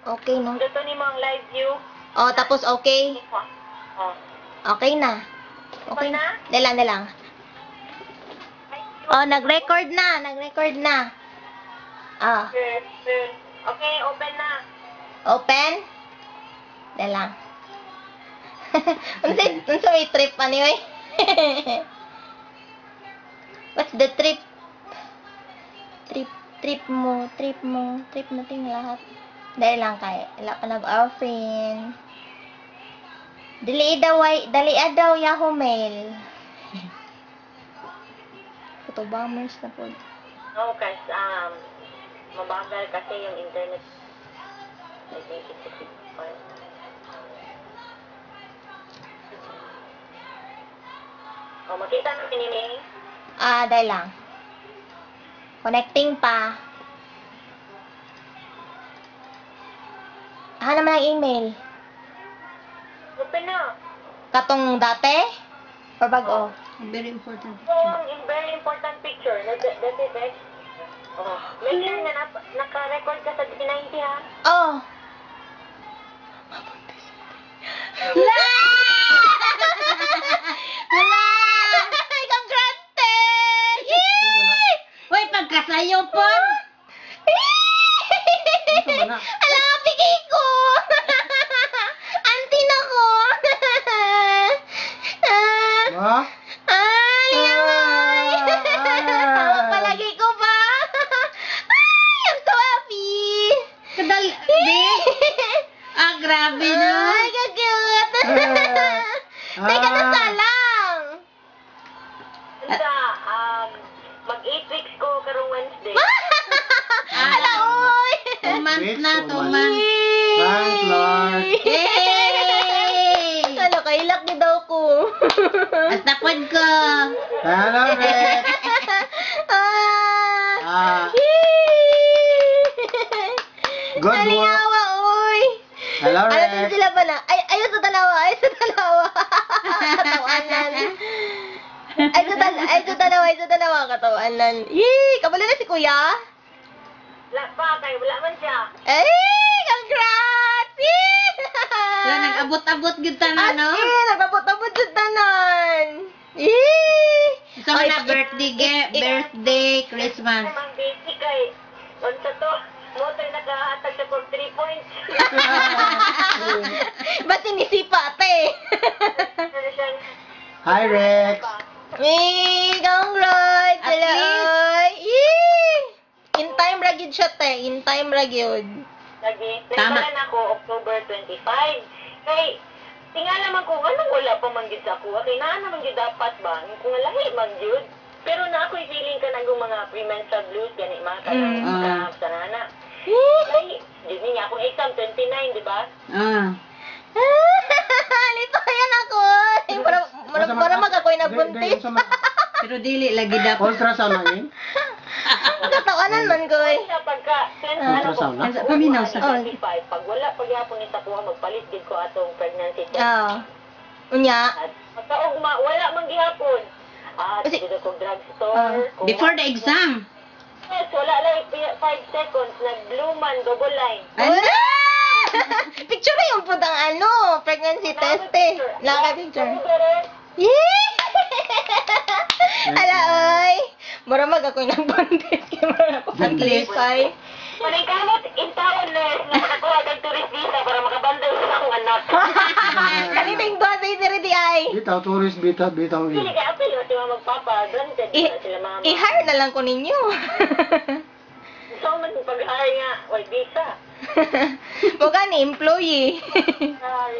Okay, no? Gusto ni mo ang live view. Oh, tapos okay. Oh. Okay na. Okay na? Dalang. Oh, nag-record na. Ah, Okay, open na. open. Dalang. Unsa may trip anyway? What's the trip? Trip nating lahat. Dahil lang kay, wala pa nag-orphan. Dali daw Yahoo Mail. Ito bombers na po. Oh, kasi mabagal kasi yung internet. I think it's fine. Oh, makita na pinili. Dahil lang. Connecting pa. Naman ang email. Open na. Katong dati? Or bago? Very important. Very important picture. That's it, right? Oh, make sure na naka-record ka sa D90 ha. Oh. Wala! Wala! Congrats, te! Yay! Uy, pagkasayo po! Ala, bigay ko! Auntie na ko! Wah? Ay! Palagi ko ba? Ay, I'm so happy! Kadal, di? Grabe na. Ay, ka-cute! Teka na salang! Basta, mag-8 weeks ko karong Wednesday. Ala, oy! 2 months na, 2 Two months. Thanks, Lord. Yay! Ala, kailak ni daw ko. At tapod ko. Hello, Rex. Ah! Good work. Nalingawa, oy! Hello, Ano din Rex. sila ba na? Ayos sa dalawa. Katawanan. Ay sa dalawa, katawanan. Yee! Kabalo na si kuya? Wala pa, kay wala man siya. Ay! Congrats! Yee! Wala, nag-abot-abot yun na, no? Nagpapot-apot sa tanan. Yee! Gusto mo na birthday, Christmas. Ang basic kay, unsa to, motor nakahatag sa 3 points. Ba't sinisipa, ate? Ano siya? Hi, Rex. Yee! Congrats! At Sila, least. ay! Yee! In time ra gyud siya, te. In time ra gyud. Lagi, Tama. nagkalan ako October 25. Kay, tingala naman ko, anong wala pa manggid sa ako? Kay naa naman gyud dapat ba? Kung lahi manggid. Pero na ako'y feeling ka nagong mga premenstrual blues, gani mga kanang sa nana. Kay, yun niya, akong exam 29, di ba? Lito yan ako. Para mag-ako'y nagbuntis. Pero dili lagi dapat. Ultrasound na yun? Nagkatawanan man ko eh. Sa pagka, Ultrasound na? Paminaw sa. 25, pag wala pagyapon ni sa kuha, magpalit din ko atong pregnancy test. Unya. At pagkaugma, wala man gihapon. Kasi- Dito ko drugstore. Before the exam. Yes, wala lang 5 seconds. Nag-bluman, double line. Wala! Picture na yung putang pregnancy test eh. Naka-picture. Yee! Ala, oy! Mura mag ako'y nagbuntis. Kaya mura ako pag-lipay. Manikamot, in town nurse na makakuha ng tourist visa para makabandal sa akong anak. Kaniting doon sa isiriti ay. Bitaw, tourist, bitaw Hindi yun. kaya apel mo sila magpapa. Granted na sila mama. I-hire na lang ko ninyo. So, man pag-hire nga, wal visa. Mukha ni employee.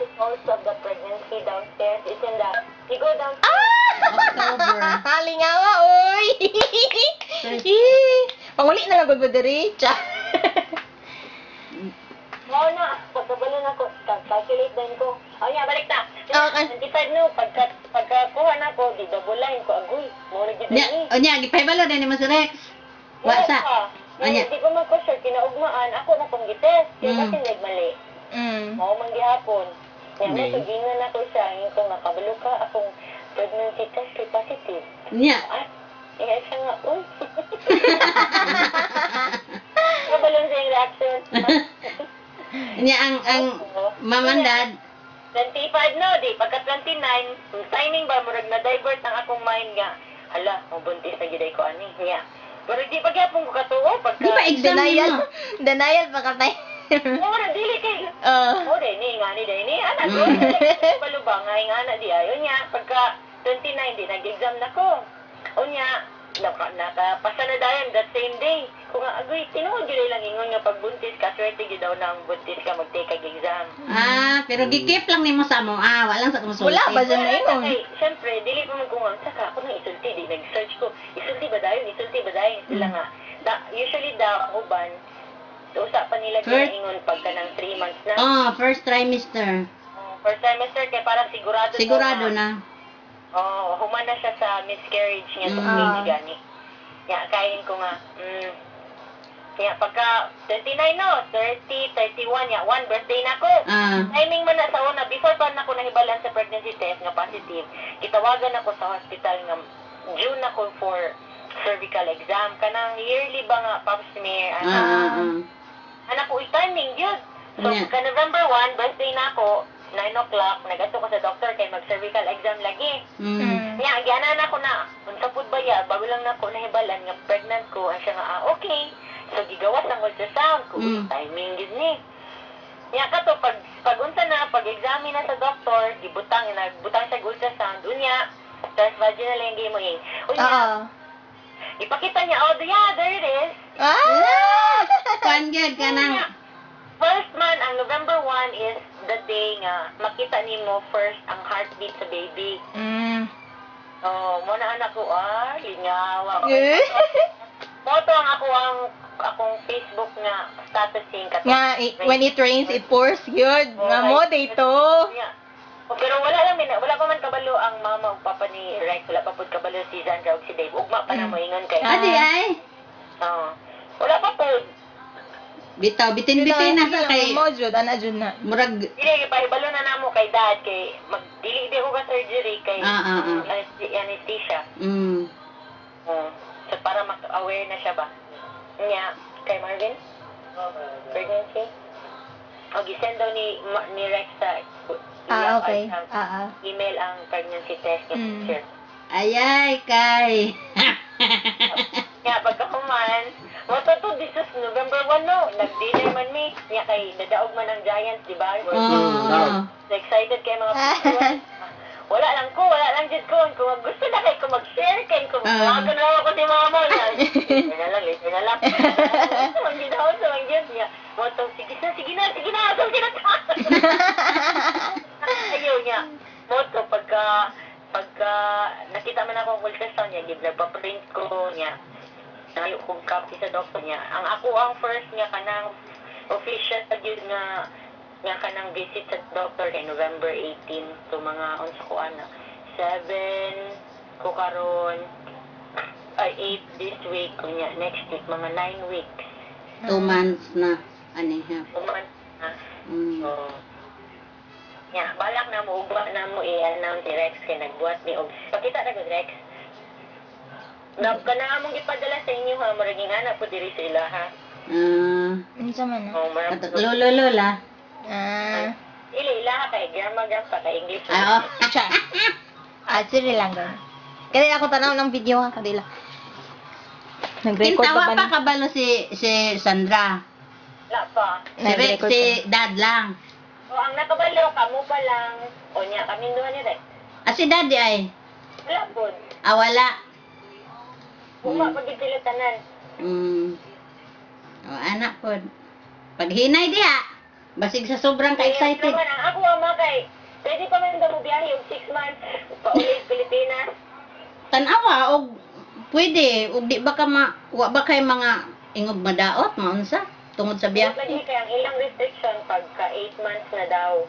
Results of the pregnancy downstairs is in the, you go downstairs. October. Halingawa, oy! Panguli na lang ko diretsa. Oo na, pagkabalo na ko, calculate din ko. Oh yeah, balik na. Okay. 25 no, pagkakuha na ko, di double line ko, agoy. Muna gid ni. Onya, gipahibalo din mo si Rex. Wasa. Anya. Hindi ko man ko sure, kinaugmaan, ako na pong gites. Kaya kasi nagmali. Mao man gihapon. Kaya mo, tugingan na ko siya, yung kung nakabalo ka, akong pregnancy test ay positive. Nya. Ay, kaya siya nga, uy. Kabalon sa yung reaction. Nya ang mom and dad. 25 no, di. Pagka 29, yung timing ba, murag na-divert ang akong mind nga. Hala, buntis na giday ko ani. Nga. Pero di pa gyapon ko katuo. Pagka... Di ba exam Denial. mo? Denial pa ka tayo. Ora, dili kay... Oh. O, ni, nga ni, day ni. Anak ko, palubang, nga yung anak di. Ayun niya, pagka 29, di, nag-exam na ko. O niya, nakapasa na dayan that same day. Kung nga, agoy, tinuod yun lang ingon nga pagbuntis ka, swerte yun daw na ang buntis ka mag-take exam. Pero gikip lang nimo sa mo. Walang sa kumusulti. Wala ba dyan na yun? Kay, siyempre, dili pa man kung saka ako nang isulti, di nag-search ko, isulti ba dayon, sila nga. Usually daw, uban, usa pa nila First- ingon pagka ng 3 months na. First trimester. First trimester, kaya parang sigurado Sigurado na. human na siya sa miscarriage niya sa Mm. stage gani. Kaya kain ko nga, kaya pagka 29 no, 30, 31, 1 birthday na ko. Timing man na sa una, before pa na ako nahibalan sa pregnancy test nga positive, kitawagan ako sa hospital nga June ako for cervical exam. Kanang yearly ba nga, pap smear, anak ko, timing yun. So, Yeah. ka November 1, birthday na ako, 9 o'clock, nagato ko sa doctor kay mag-cervical exam lagi. Kaya, agyanan ako na, unsa pud ba ya, bago lang na ako nahibalan nga pregnant ko, siya nga, okay. So, gigawas ang ultrasound ko, timing yun ni. Kaya ka to, pag unsa na, pag-examine na sa doctor, nagbutang siya ultrasound, unya, transvaginal yung game mo yun. Unya, ipakita niya, there it is. Kuan gyud kanang First man, ang November 1 is the day nga makita nimo first ang heartbeat sa baby. Mo na anak ko, lingawa. Moto ang akong Facebook nga status sing When it rains, it pours. Good. Nga mo, dito. Pero wala pa man kabalo ang mama ug papa ni Rex, wala pa pud kabalo si Sandra ug si Dave. Ugma pa na mo ingon kay. ay. Wala pa pud. Bitaw bitin-bitin na sa kay Mo, Jud. Ana, Jud na. murag Dili pahibalo na namo kay dad kay magdili di ko ka surgery kay anesthesia. So para aware na siya ba. Nya kay Marvin? Pregnancy? Gisend daw ni Rex sa Okay. email ang pregnancy test ni teacher. ayay kay. Nya pagkahuman, to this is November 1 no, nag-dinner man mi. Nya kay nadaog man ang Giants, di ba? So excited kay mga people. Wala lang jud ko. Kung gusto na kay ko mag-share kay ko mawagan na ako si mama niya. Later na lang. Ang ginawa sa mga jud niya. Moto, sige na. So, ayaw niya. Moto, pagka nakita man akong ultrasound niya, nagpa-print ko niya. Nayo kong copy sa doctor niya. Ang first niya kanang official yun nga kanang visit sa doctor kay November 18 to mga unsa ko ana 7 ko karon 8 this week kunya next week mga 9 weeks 2 months na ani ha. uman na so balak na mo ugma na mo i-announce si Rex kay nagbuhat ni og pakita na gud Rex kana among gipadala sa inyo ha maraging ana po diri sa ila ha Unsa man na? Lolo-lola. Ila kay grandma kay English. Siya. Sige lang gan. Kaya ako tanaw ng video ha kadila. Nag-record Tintawa pa pa ba? kabalo si Sandra. Wala pa. Nag-record Si dad lang. Ang nakabalo kamo pa lang. O niya kami duha ni Rex. Si daddy ay. Wala po. Wala. Pag sila tanan. Anak po. Paghinay diha. Basig sa sobrang ka-excited. Naman, ang ako ama kay, pwede pa man daw biyahe og 6 months paulit Pilipinas. Tanawa og pwede og di ba ka wa ba kay mga ingog madaot maunsa tungod sa biyahe. Lagi kay ang ilang restriction pagka 8 months na daw.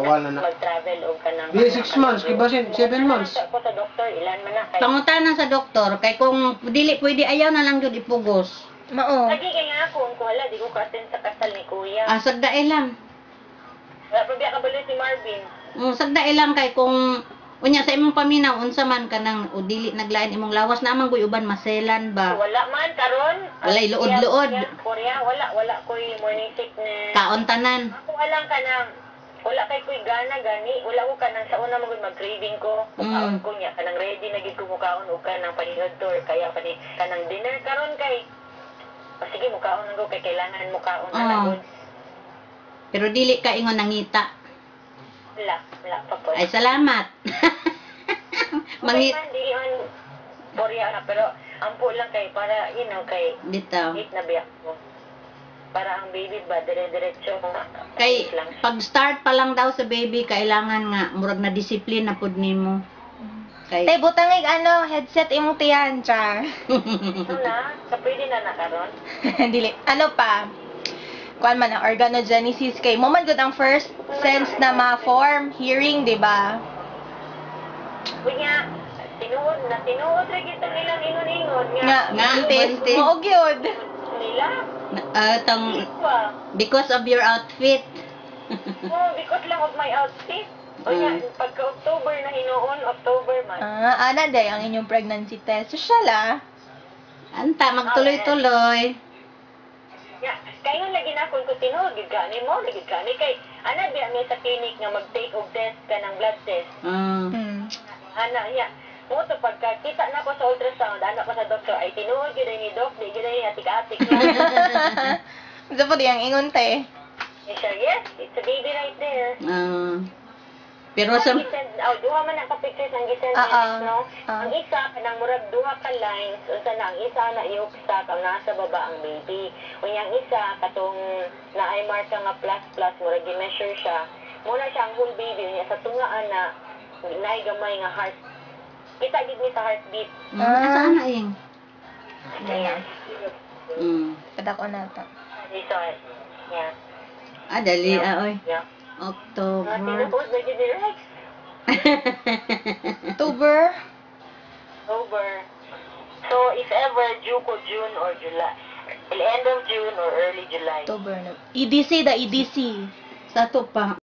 Wala na. Mag-travel og kanang. Di 6 months, kibasin 7 months. Ako sa doktor, ilan man na kay. Pangutanan sa doktor kay kung dili pwede ayaw na lang jud ipugos. Mao. Lagi kay nga ako, kung wala, di ko ka-attend sa kasal ni Kuya. Sagdae lang. Wala pa biya kabalo si Marvin. Sagdae lang kay kung Unya sa imong paminaw unsa man kanang o dili naglain imong lawas na amang uban maselan ba? Wala man karon. Walay luod-luod. Korea, wala ko'y morning sickness. Kaon tanan. Ako alang ka nang wala kay ko'y gana gani, wala ko kanang sa una magud mag-craving ko. Mukaon ko niya kanang ready na gid ko mukaon og kanang panihod or kaya kanang dinner karon kay sige mukaon ko kay kailangan mukaon na gud. Pero dili ka ingon nangita. Wala pa po. Ay salamat. Mangit. Di man Korea na pero ampo lang kay para kay Bitaw. eat na biyak mo. Para ang baby ba dire-diretso Kay lang. pag start pa lang daw sa baby kailangan nga murag na discipline na pud nimo. Kay Tay, butangig headset imong tiyan, char. Ano na? Sa pwede na nakaroon? Dili. Ano pa? Kuan man ang organogenesis kay mo man gud ang first sense na ma-form hearing, di ba? Kunya, tinuod ra kita nilang ingon-ingon Nga, Nga, buntis. buntis. Mao gyud. nila. tong Wa. because of your outfit. Oh, because lang of my outfit. Kunya, pagka October na hinuon, October man. Ana day ang inyong pregnancy test. Social Anta magtuloy-tuloy. Kaya nga lagi na ako kung tinuod, gani mo, gani kay, ana biya may sa clinic nga mag-take og test ka ng blood test. Ana, mo to pagka kita na ko sa ultrasound, ana pa sa doktor, ay tinuod yun ni doc, di yun ni atik-atik na. Sa po di ang ingon te. Yes, it's a baby right there. Pero sa Duha man ang ka-pictures ang gisend no? Ang isa, kanang murag duha ka lines, unsa na, ang isa na i-hookstock, ang nasa baba ang baby. Unya ang isa, katong na ay marka nga plus, murag i-measure siya. Muna siya ang whole baby, unya sa tungaan na, naay gamay nga heart. Kita gid ni sa heartbeat. saan na ing? Ayan. Kada ko na to. Dito, yeah. Dali oy. Yeah. October. Tinuod na gid ni Rex. October. October. So, if ever, due ko June or July. End of June or early July. October na. EDC, the EDC. Sa to pa.